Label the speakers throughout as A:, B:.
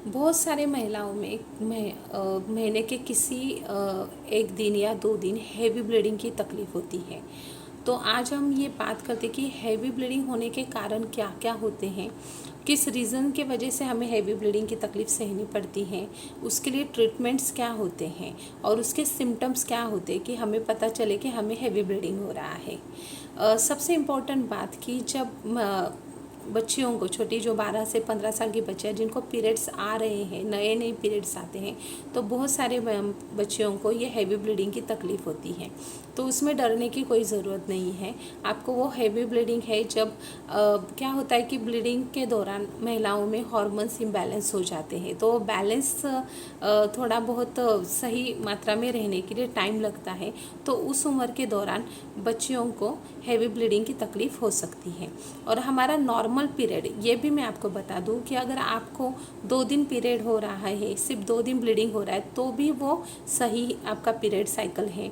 A: बहुत सारे महिलाओं में महीने के किसी एक दिन या 2 दिन हैवी ब्लीडिंग की तकलीफ़ होती है। तो आज हम ये बात करते कि हैवी ब्लीडिंग होने के कारण क्या क्या होते हैं, किस रीज़न के वजह से हमें हैवी ब्लीडिंग की तकलीफ़ सहनी पड़ती है, उसके लिए ट्रीटमेंट्स क्या होते हैं और उसके सिम्टम्स क्या होते हैं कि हमें पता चले कि हमें हैवी ब्लीडिंग हो रहा है। सबसे इम्पोर्टेंट बात कि जब बच्चियों को, छोटी जो 12 से 15 साल की बच्चियाँ जिनको पीरियड्स आ रहे हैं, नए नए पीरियड्स आते हैं, तो बहुत सारे बच्चियों को ये हैवी ब्लीडिंग की तकलीफ़ होती है। तो उसमें डरने की कोई ज़रूरत नहीं है। आपको वो हैवी ब्लीडिंग है जब क्या होता है कि ब्लीडिंग के दौरान महिलाओं में हार्मोन्स इम्बैलेंस हो जाते हैं, तो बैलेंस थोड़ा बहुत सही मात्रा में रहने के लिए टाइम लगता है। तो उस उम्र के दौरान बच्चियों को हैवी ब्लीडिंग की तकलीफ़ हो सकती है। और हमारा नॉर्मल पीरियड, ये भी मैं आपको बता दूं कि अगर आपको 2 दिन पीरियड हो रहा है, सिर्फ 2 दिन ब्लीडिंग हो रहा है, तो भी वो सही आपका पीरियड साइकिल है।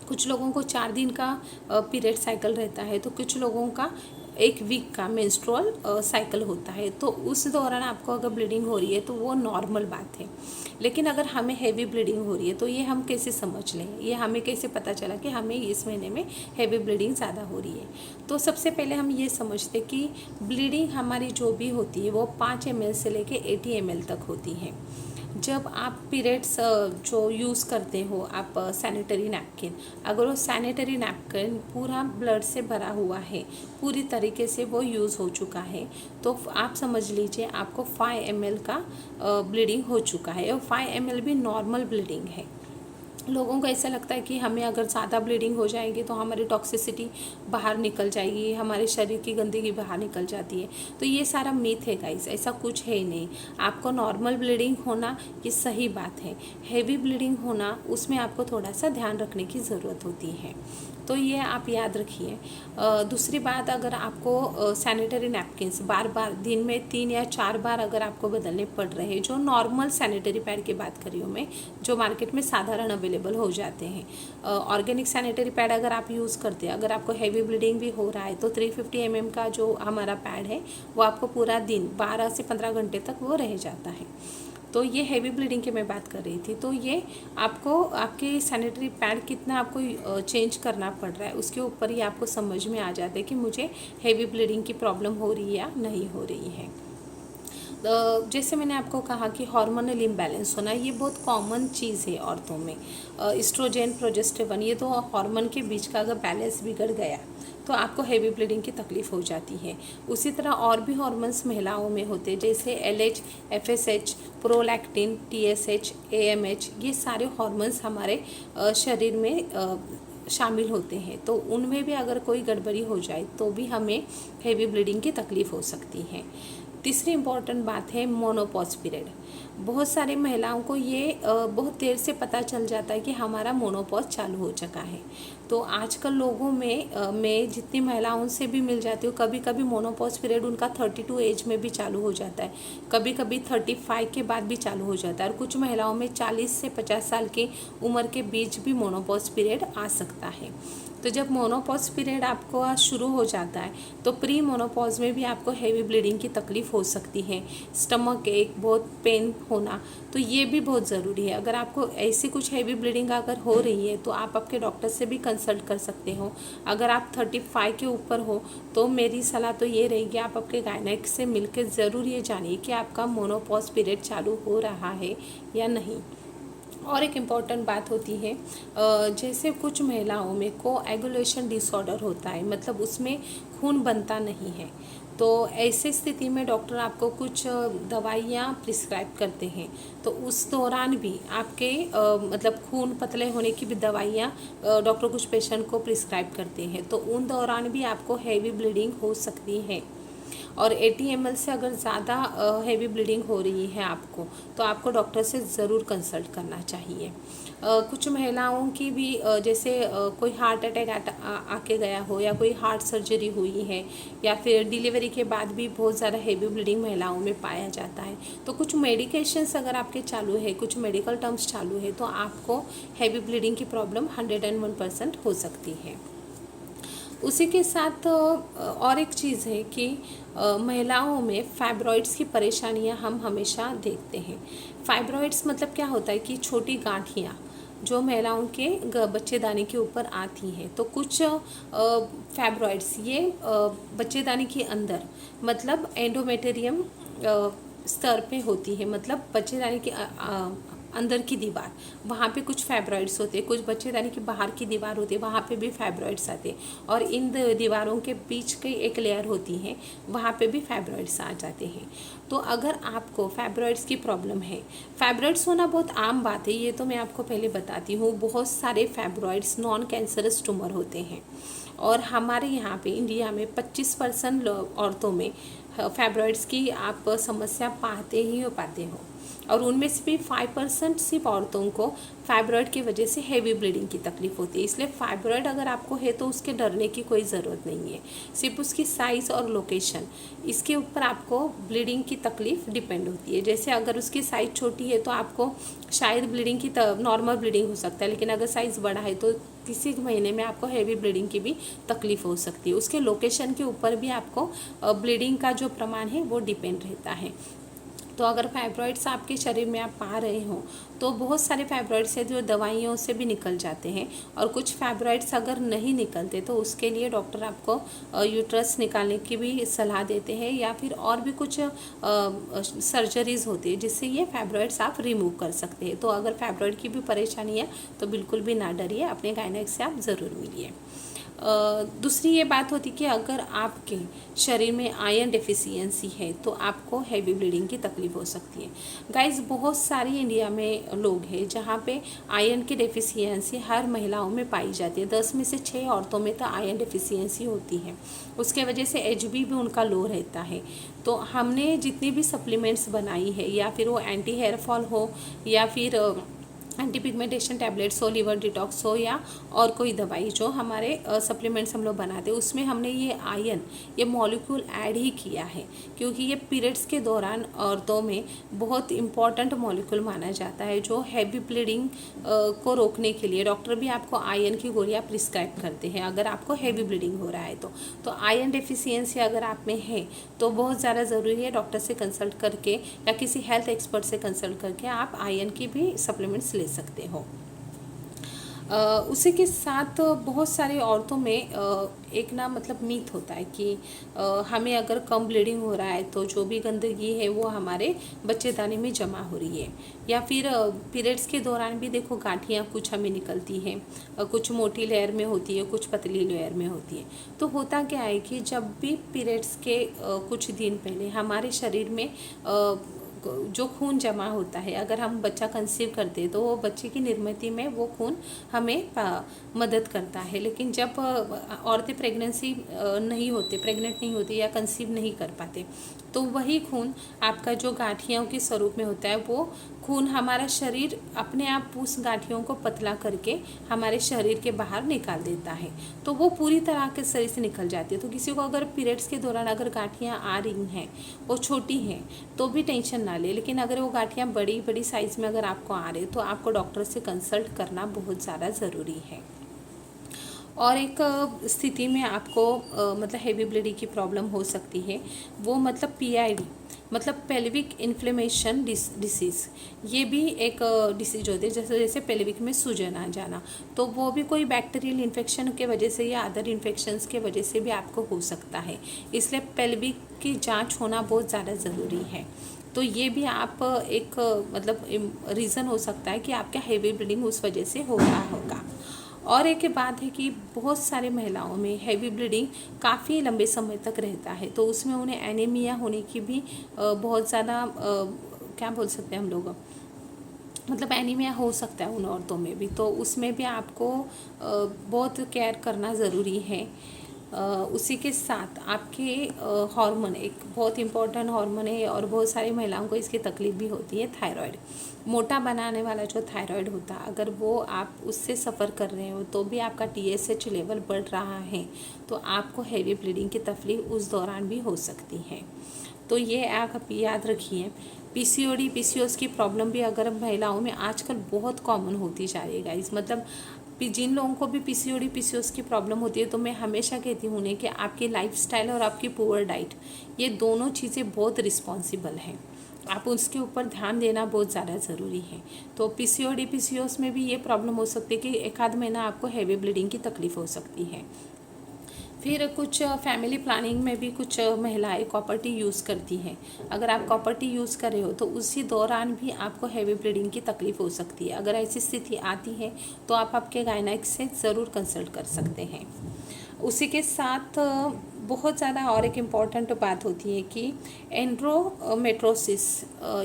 A: कुछ लोगों को 4 दिन का पीरियड साइकिल रहता है, तो कुछ लोगों का 1 वीक का मेंस्ट्रुअल साइकिल होता है। तो उस दौरान आपको अगर ब्लीडिंग हो रही है तो वो नॉर्मल बात है। लेकिन अगर हमें हैवी ब्लीडिंग हो रही है तो ये हम कैसे समझ लें, ये हमें कैसे पता चला कि हमें इस महीने में हैवी ब्लीडिंग ज़्यादा हो रही है। तो सबसे पहले हम ये समझते कि ब्लीडिंग हमारी जो भी होती है वो 5 ml से लेके 80 ml तक होती है। जब आप पीरियड्स जो यूज़ करते हो आप सैनिटरी नैपकिन, अगर वो सैनिटरी नैपकिन पूरा ब्लड से भरा हुआ है, पूरी तरीके से वो यूज़ हो चुका है, तो आप समझ लीजिए आपको 5 ml का ब्लीडिंग हो चुका है और 5 ml भी नॉर्मल ब्लीडिंग है। लोगों को ऐसा लगता है कि हमें अगर ज़्यादा ब्लीडिंग हो जाएगी तो हमारी टॉक्सिसिटी बाहर निकल जाएगी, हमारे शरीर की गंदगी बाहर निकल जाती है। तो ये सारा मिथ है गाइस, ऐसा कुछ है ही नहीं। आपको नॉर्मल ब्लीडिंग होना ये सही बात है, हैवी ब्लीडिंग होना उसमें आपको थोड़ा सा ध्यान रखने की ज़रूरत होती है। तो ये आप याद रखिए। दूसरी बात, अगर आपको सैनिटरी नैपकिन्स बार बार दिन में 3 या 4 बार अगर आपको बदलने पड़ रहे हैं, जो नॉर्मल सैनिटरी पैड की बात कर रही हूँ मैं, जो मार्केट में साधारण अवेलेबल हो जाते हैं, ऑर्गेनिक सैनिटरी पैड अगर आप यूज़ करते हैं, अगर आपको हैवी ब्लीडिंग भी हो रहा है तो 350 mm का जो हमारा पैड है वो आपको पूरा दिन 12 से 15 घंटे तक वो रह जाता है। तो ये हैवी ब्लीडिंग की मैं बात कर रही थी। तो ये आपको आपके सैनिटरी पैड कितना आपको चेंज करना पड़ रहा है उसके ऊपर ही आपको समझ में आ जाता है कि मुझे हैवी ब्लीडिंग की प्रॉब्लम हो रही है या नहीं हो रही है। जैसे मैंने आपको कहा कि हार्मोनल इम्बैलेंस होना ये बहुत कॉमन चीज़ है औरतों में। इस्ट्रोजेन, प्रोजेस्टेरोन, ये तो हार्मोन के बीच का अगर बैलेंस बिगड़ गया तो आपको हैवी ब्लीडिंग की तकलीफ़ हो जाती है। उसी तरह और भी हार्मोन्स महिलाओं में होते हैं, जैसे LH, FSH, prolactin, TSH, AMH, ये सारे हार्मोन्स हमारे शरीर में शामिल होते हैं। तो उनमें भी अगर कोई गड़बड़ी हो जाए तो भी हमें हैवी ब्लीडिंग की तकलीफ़ हो सकती है। तीसरी इम्पॉर्टेंट बात है मोनोपॉज पीरियड। बहुत सारी महिलाओं को ये बहुत देर से पता चल जाता है कि हमारा मोनोपॉज चालू हो चुका है। तो आजकल लोगों में मैं जितनी महिलाओं से भी मिल जाती हूँ, कभी कभी मोनोपॉज पीरियड उनका 32 एज में भी चालू हो जाता है, कभी कभी 35 के बाद भी चालू हो जाता है, और कुछ महिलाओं में 40 से 50 साल की उम्र के बीच भी मोनोपॉज पीरियड आ सकता है। तो जब मोनोपॉज पीरियड आपको शुरू हो जाता है तो प्री मोनोपॉज में भी आपको हैवी ब्लीडिंग की तकलीफ़ हो सकती है, स्टमक एक, बहुत पेन होना, तो ये भी बहुत ज़रूरी है। अगर आपको ऐसी कुछ हैवी ब्लीडिंग अगर हो रही है तो आप आपके डॉक्टर से भी कंसल्ट कर सकते हो। अगर आप 35 के ऊपर हो तो मेरी सलाह तो ये रहेगी आप आपके गायनेक से मिलकर ज़रूर ये जानिए कि आपका मोनोपॉज पीरियड चालू हो रहा है या नहीं। और एक इम्पॉर्टेंट बात होती है, जैसे कुछ महिलाओं में कोएगुलेशन डिसऑर्डर होता है, मतलब उसमें खून बनता नहीं है। तो ऐसी स्थिति में डॉक्टर आपको कुछ दवाइयाँ प्रिस्क्राइब करते हैं, तो उस दौरान भी आपके मतलब खून पतले होने की भी दवाइयाँ डॉक्टर कुछ पेशेंट को प्रिस्क्राइब करते हैं, तो उन दौरान भी आपको हैवी ब्लीडिंग हो सकती है। और 80 ml से अगर ज़्यादा हैवी ब्लीडिंग हो रही है आपको, तो आपको डॉक्टर से ज़रूर कंसल्ट करना चाहिए। कुछ महिलाओं की भी जैसे कोई हार्ट अटैक आके गया हो, या कोई हार्ट सर्जरी हुई है, या फिर डिलीवरी के बाद भी बहुत ज़्यादा हैवी ब्लीडिंग महिलाओं में पाया जाता है, तो कुछ मेडिकेशंस अगर आपके चालू है, कुछ मेडिकल टर्म्स चालू है, तो आपको हैवी ब्लीडिंग की प्रॉब्लम 101% हो सकती है। उसी के साथ और एक चीज़ है कि महिलाओं में फाइब्रॉइड्स की परेशानियां हम हमेशा देखते हैं। फाइब्रॉइड्स मतलब क्या होता है कि छोटी गांठियां जो महिलाओं के बच्चेदानी के ऊपर आती हैं। तो कुछ फाइब्रॉइड्स ये बच्चेदानी के अंदर मतलब एंडोमेटेरियम स्तर पे होती है, मतलब बच्चेदानी के अंदर की दीवार, वहाँ पे कुछ फाइब्रॉइड्स होते हैं। कुछ बच्चेदानी की बाहर की दीवार होती है, वहाँ पे भी फाइब्रॉइड्स आते हैं। और इन दीवारों के बीच की एक लेयर होती है, वहाँ पे भी फाइब्रॉइड्स आ जाते हैं। तो अगर आपको फाइब्रॉइड्स की प्रॉब्लम है, फाइब्रॉइड्स होना बहुत आम बात है, ये तो मैं आपको पहले बताती हूँ। बहुत सारे फाइब्रॉइड्स नॉन कैंसरस ट्यूमर होते हैं और हमारे यहाँ पे इंडिया में 25% औरतों में फाइब्रॉइड्स की आप समस्या पाते हो और उनमें से भी 5% सिर्फ औरतों को फाइब्रॉइड की वजह से हेवी ब्लीडिंग की तकलीफ होती है। इसलिए फाइब्रॉइड अगर आपको है तो उसके डरने की कोई ज़रूरत नहीं है, सिर्फ उसकी साइज़ और लोकेशन, इसके ऊपर आपको ब्लीडिंग की तकलीफ डिपेंड होती है। जैसे अगर उसकी साइज़ छोटी है तो आपको शायद ब्लीडिंग की नॉर्मल ब्लीडिंग हो सकता है, लेकिन अगर साइज़ बड़ा है तो किसी महीने में आपको हैवी ब्लीडिंग की भी तकलीफ हो सकती है। उसके लोकेशन के ऊपर भी आपको ब्लीडिंग का जो प्रमाण है वो डिपेंड रहता है। तो अगर फाइब्रॉइड्स आपके शरीर में आप पा रहे हो तो बहुत सारे फाइब्रॉइड्स हैं जो दवाइयों से भी निकल जाते हैं, और कुछ फाइब्रॉइड्स अगर नहीं निकलते तो उसके लिए डॉक्टर आपको यूट्रस निकालने की भी सलाह देते हैं, या फिर और भी कुछ सर्जरीज होती है जिससे ये फाइब्रॉइड्स आप रिमूव कर सकते हैं। तो अगर फाइब्रॉइड की भी परेशानी है तो बिल्कुल भी ना डरिए, अपने गायनेक से आप ज़रूर मिलिए। दूसरी ये बात होती कि अगर आपके शरीर में आयरन डेफिशिएंसी है तो आपको हैवी ब्लीडिंग की तकलीफ हो सकती है। गाइस, बहुत सारी इंडिया में लोग हैं जहाँ पे आयरन की डेफिशिएंसी हर महिलाओं में पाई जाती है। 10 में से 6 औरतों में तो आयरन डेफिशिएंसी होती है। उसके वजह से एचबी भी उनका लो रहता है। तो हमने जितनी भी सप्लीमेंट्स बनाई है, या फिर वो एंटी हेयर फॉल हो, या फिर एंटी पिगमेंटेशन टैबलेट्स हो, लिवर डिटॉक्स हो, या और कोई दवाई जो हमारे सप्लीमेंट्स हम लोग बनाते हैं, उसमें हमने ये आयरन ये मॉलिक्यूल ऐड ही किया है, क्योंकि ये पीरियड्स के दौरान औरतों में बहुत इंपॉर्टेंट मॉलिक्यूल माना जाता है जो हैवी ब्लीडिंग को रोकने के लिए डॉक्टर भी आपको आयरन की गोलियां प्रिस्क्राइब करते हैं अगर आपको हैवी ब्लीडिंग हो रहा है तो आयरन डेफिशिएंसी अगर आप में है तो बहुत ज़्यादा ज़रूरी है डॉक्टर से कंसल्ट करके या किसी हेल्थ एक्सपर्ट से कंसल्ट करके आप आयरन की भी सप्लीमेंट्स ले सकते हो। उसी के साथ बहुत सारी औरतों में एक ना मतलब मीथ होता है कि हमें अगर कम ब्लीडिंग हो रहा है तो जो भी गंदगी है वो हमारे बच्चेदानी में जमा हो रही है, या फिर पीरियड्स के दौरान भी देखो गांठियाँ कुछ हमें निकलती हैं, कुछ मोटी लेयर में होती है, कुछ पतली लेयर में होती है। तो होता क्या है कि जब भी पीरियड्स के कुछ दिन पहले हमारे शरीर में जो खून जमा होता है, अगर हम बच्चा कंसीव करते हैं तो वो बच्चे की निर्मित में वो खून हमें मदद करता है। लेकिन जब औरतें प्रेग्नेंट नहीं होती या कंसीव नहीं कर पाते तो वही खून आपका जो गांठियों के स्वरूप में होता है वो खून हमारा शरीर अपने आप उस गांठियों को पतला करके हमारे शरीर के बाहर निकाल देता है, तो वो पूरी तरह के शरीर से निकल जाती है। तो किसी को अगर पीरियड्स के दौरान अगर गांठियाँ आ रही हैं, वो छोटी हैं तो भी टेंशन ना ले, लेकिन अगर वो गांठियाँ बड़ी बड़ी साइज़ में अगर आपको आ रही तो आपको डॉक्टर से कंसल्ट करना बहुत ज़्यादा ज़रूरी है। और एक स्थिति में आपको मतलब हेवी ब्लीडिंग की प्रॉब्लम हो सकती है, वो मतलब पीआईडी मतलब पेल्विक इन्फ्लेमेशन डिसीज़। ये भी एक डिसीज होती है, जैसे पेल्विक में सूजन आ जाना, तो वो भी कोई बैक्टीरियल इन्फेक्शन के वजह से या अदर इन्फेक्शंस के वजह से भी आपको हो सकता है। इसलिए पेल्विक की जांच होना बहुत ज़्यादा ज़रूरी है। तो ये भी आप एक मतलब रीज़न हो सकता है कि आपका हेवी ब्लीडिंग उस वजह से हो रहा होगा। और एक बात है कि बहुत सारे महिलाओं में हैवी ब्लीडिंग काफ़ी लंबे समय तक रहता है, तो उसमें उन्हें एनीमिया होने की भी बहुत ज़्यादा क्या बोल सकते हैं हम लोग, मतलब एनीमिया हो सकता है उन औरतों में भी, तो उसमें भी आपको बहुत केयर करना ज़रूरी है। उसी के साथ आपके हार्मोन एक बहुत इम्पॉर्टेंट हार्मोन है और बहुत सारी महिलाओं को इसकी तकलीफ भी होती है, थायराइड। मोटा बनाने वाला जो थायराइड होता है, अगर वो आप उससे सफ़र कर रहे हो तो भी आपका TSH लेवल बढ़ रहा है तो आपको हैवी ब्लीडिंग की तकलीफ उस दौरान भी हो सकती है। तो ये आप याद रखिए। PCOS की प्रॉब्लम भी अगर महिलाओं में आजकल बहुत कॉमन होती जा रही है गाइस, मतलब जिन लोगों को भी पीसीओडी पीसीओएस की प्रॉब्लम होती है, तो मैं हमेशा कहती हूँ उन्हें कि आपकी लाइफस्टाइल और आपकी पुअर डाइट, ये दोनों चीज़ें बहुत रिस्पॉन्सिबल हैं। आप उसके ऊपर ध्यान देना बहुत ज़्यादा ज़रूरी है। तो पीसीओडी पीसीओएस में भी ये प्रॉब्लम हो सकती है कि एक आध महीना आपको हैवी ब्लीडिंग की तकलीफ हो सकती है। फिर कुछ फैमिली प्लानिंग में भी कुछ महिलाएं कॉपर टी यूज़ करती हैं। अगर आप कॉपर टी यूज़ कर रहे हो तो उसी दौरान भी आपको हैवी ब्लीडिंग की तकलीफ हो सकती है। अगर ऐसी स्थिति आती है तो आप आपके गायनेक से ज़रूर कंसल्ट कर सकते हैं। उसी के साथ बहुत ज़्यादा और एक इम्पॉर्टेंट बात होती है कि एंड्रोमेट्रोसिस,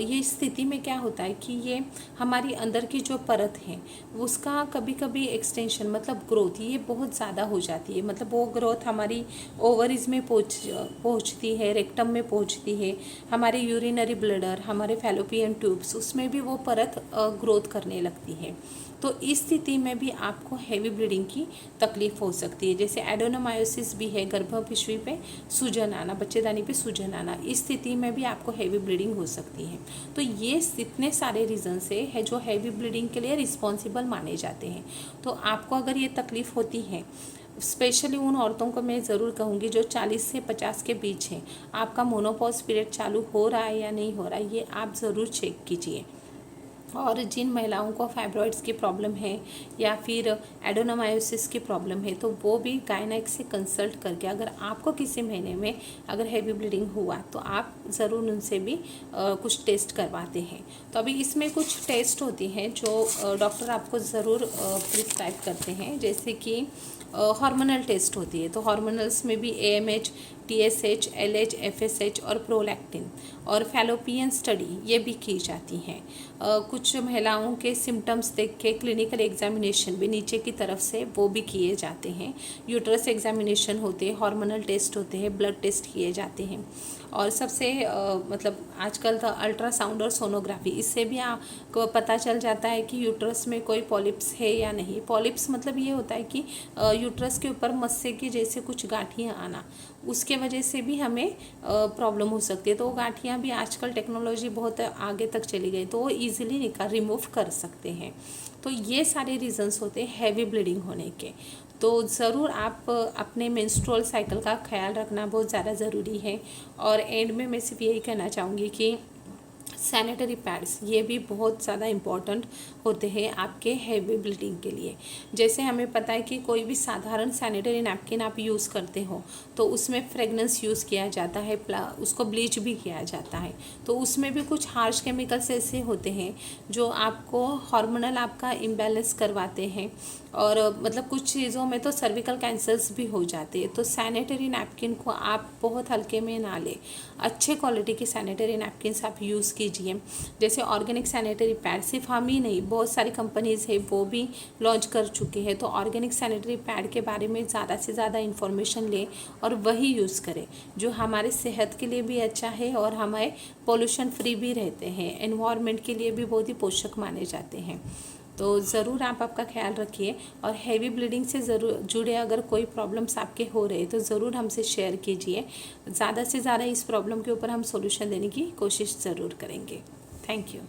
A: ये स्थिति में क्या होता है कि ये हमारी अंदर की जो परत है उसका कभी कभी एक्सटेंशन मतलब ग्रोथ ये बहुत ज़्यादा हो जाती है। मतलब वो ग्रोथ हमारी ओवरीज में पहुँचती है, रेक्टम में पहुँचती है, हमारे यूरिनरी ब्लडर, हमारे फैलोपियन ट्यूब्स, उसमें भी वो परत ग्रोथ करने लगती है। तो इस स्थिति में भी आपको हैवी ब्लीडिंग की तकलीफ हो सकती है। जैसे एडोनोमायोसिस भी है, गर्भपिशवी पे सूजन आना, बच्चेदानी पे सूजन आना, इस स्थिति में भी आपको हैवी ब्लीडिंग हो सकती है। तो ये इतने सारे रीज़न से है जो हैवी ब्लीडिंग के लिए रिस्पॉन्सिबल माने जाते हैं। तो आपको अगर ये तकलीफ़ होती है, स्पेशली उन औरतों को मैं ज़रूर कहूँगी जो 40 से 50 के बीच हैं, आपका मोनोपॉज पीरियड चालू हो रहा है या नहीं हो रहा है, ये आप ज़रूर चेक कीजिए। और जिन महिलाओं को फाइब्रॉइड्स की प्रॉब्लम है या फिर एडोनोमायोसिस की प्रॉब्लम है, तो वो भी गायनेक से कंसल्ट करके, अगर आपको किसी महीने में अगर हैवी ब्लीडिंग हुआ तो आप ज़रूर उनसे भी कुछ टेस्ट करवाते हैं। तो अभी इसमें कुछ टेस्ट होती हैं जो डॉक्टर आपको ज़रूर प्रिस्क्राइब करते हैं, जैसे कि हार्मोनल टेस्ट होती है। तो हार्मोनल्स में भी AMH, TSH, LH, FSH और प्रोलैक्टिन और फैलोपियन स्टडी ये भी की जाती हैं। कुछ महिलाओं के सिम्टम्स देख के क्लिनिकल एग्जामिनेशन भी नीचे की तरफ से वो भी किए जाते हैं। यूट्रस एग्जामिनेशन होते हैं, हार्मोनल टेस्ट होते हैं, ब्लड टेस्ट किए जाते हैं। और सबसे मतलब आजकल तो अल्ट्रासाउंड और सोनोग्राफी, इससे भी आपको पता चल जाता है कि यूट्रस में कोई पॉलिप्स है या नहीं। पॉलिप्स मतलब ये होता है कि यूट्रस के ऊपर मस्से की जैसे कुछ गांठियाँ आना, उसके वजह से भी हमें प्रॉब्लम हो सकती है। तो वो गांठियाँ भी आजकल टेक्नोलॉजी बहुत आगे तक चली गई तो वो ईजिली रिमूव कर सकते हैं। तो ये सारे रीजंस होते हैं हैवी ब्लीडिंग होने के। तो ज़रूर आप अपने मेंस्ट्रुअल साइकिल का ख्याल रखना बहुत ज़्यादा ज़रूरी है। और एंड में मैं सिर्फ यही कहना चाहूँगी कि सैनिटरी पैड्स ये भी बहुत ज़्यादा इम्पॉर्टेंट होते हैं आपके हैवी ब्लीडिंग के लिए। जैसे हमें पता है कि कोई भी साधारण सैनिटरी नैपकिन आप यूज़ करते हो तो उसमें फ्रेगनेंस यूज़ किया जाता है, उसको ब्लीच भी किया जाता है। तो उसमें भी कुछ हार्श केमिकल्स ऐसे होते हैं जो आपको हार्मोनल आपका इम्बैलेंस करवाते हैं। और मतलब कुछ चीज़ों में तो सर्विकल कैंसर्स भी हो जाते हैं। तो सैनिटरी नैपकिन को आप बहुत हल्के में ना लें, अच्छे क्वालिटी की सैनिटरी नैपकिन्स आप यूज़ कीजिए। जैसे ऑर्गेनिक सैनिटरी पैड, सिर्फ हम ही नहीं, बहुत सारी कंपनीज़ है वो भी लॉन्च कर चुके हैं। तो ऑर्गेनिक सैनिटरी पैड के बारे में ज़्यादा से ज़्यादा इन्फॉर्मेशन लें और वही यूज़ करें जो हमारे सेहत के लिए भी अच्छा है और हमारे पोल्यूशन फ्री भी रहते हैं, एनवायरनमेंट के लिए भी बहुत ही पोषक माने जाते हैं। तो ज़रूर आप आपका ख्याल रखिए। और हैवी ब्लीडिंग से ज़रूर जुड़े अगर कोई प्रॉब्लम्स आपके हो रहे तो ज़रूर हमसे शेयर कीजिए। ज़्यादा से ज़्यादा इस प्रॉब्लम के ऊपर हम सॉल्यूशन देने की कोशिश ज़रूर करेंगे। Thank you.